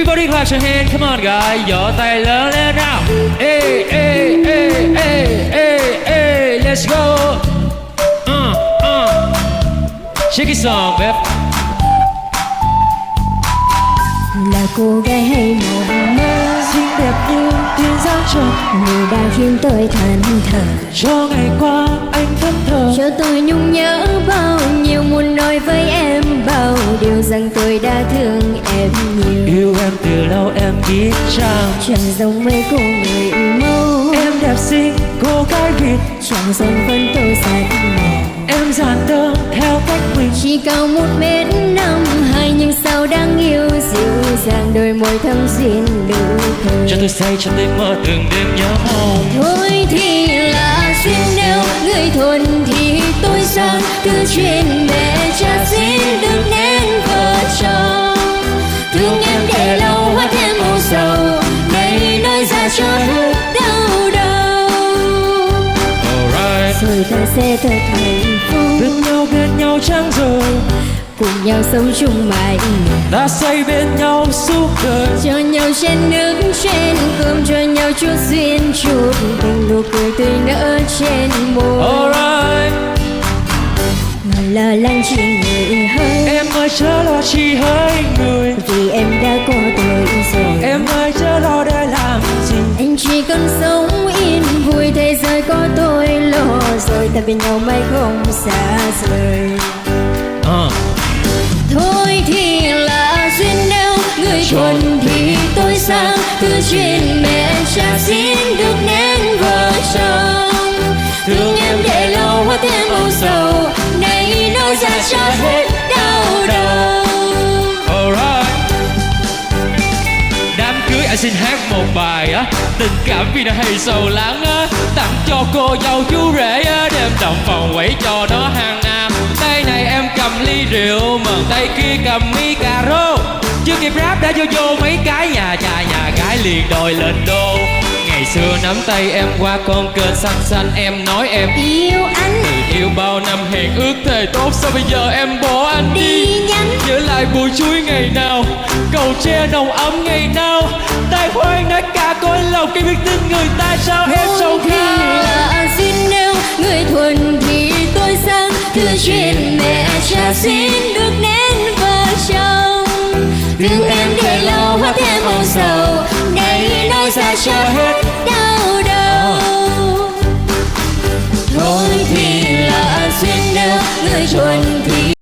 Everybody clap your hand, come on guys, giơ tay lớn lên nào. Ê, ê, ê, ê, ê, ê, let's go. Shake it song, babe. Là cô gái hay mộng mơ, Xinh đẹp như thiên giáng trần, người đã khiến tôi thẫn thờ. cho ngày qua anh thẫn thờ. Cho tôi nhung nhớ bao nhiêu, muốn nói với em bao điều rằng tôi đã thương em nhiều. Yêu em từ lâu em biết rằng Chẳng giống mấy cô người mẫu, em đẹp xinh, cô gái Việt. chẳng giống phấn tô sạch màu. Em giản đơn theo cách mình, Chỉ cao 1m52 nhưng sao đáng yêu dịu dàng, đôi môi thâm xuyên nụ cười. cho tôi say cho tôi mơ từng đêm nhớ mong. Thôi thì là duyên nếu người thuần thì tôi sang, cứ chuyện mẹ cha xin được nên vợ chồng. Thương em để lâu hóa thêm màu sầu, này nói ra cho hết đau đầu. Alright, Rồi ta sẽ thật hạnh phúc, bên nhau chẳng rời. cùng nhau sống chung mãi mãi. Ta say bên nhau suốt đời, Cho nhau chén nước trên cơm, cho nhau chút duyên chút tình, nụ cười tươi nở trên môi. alright. Mà lo lắng chỉ người hơi, Em ơi chớ lo chi hỡi người, vì em đã có tôi rồi. em ơi chớ lo để làm gì. Anh chỉ cần sống yên vui, thế giới có tôi lo rồi, ta bên nhau mãi không xa rời. Thôi thì là duyên nếu người thuần thì tôi sang, cứ chuyện mẹ cha xin được nên vợ chồng. Thương em để lâu hóa thêm màu sầu, này nói ra cho hết đau đầu. Alright. Đám cưới anh xin hát một bài á, tình cảm vì nó hay sầu lắng á, tặng cho cô dâu chú rể á, đêm động phòng quẩy cho nó hàng năm. Tay này em cầm ly rượu, mà tay kia cầm mi cà rô. Chưa kịp rap đã vô mấy cái nhà trai nhà gái liền đòi lên đô. Ngày xưa nắm tay em qua con kênh xanh xanh, em nói em Yêu anh người yêu bao năm hẹn ước thề tốt, sao bây giờ em bỏ anh đi. đi nhắn, Nhớ lại buổi chuối ngày nào, cầu tre nồng ấm ngày nào, tai khoan nói cả cõi lòng cái biết tin người ta sao hết sâu thì khao. là duyên nếu người thuần thì tôi sang, cứ chuyện mẹ cha xin được nên vợ chồng. Thương em để lâu hóa thêm màu sầu, này nói ra cho hết đau đầu. Thôi thì là duyên nếu người thuần thì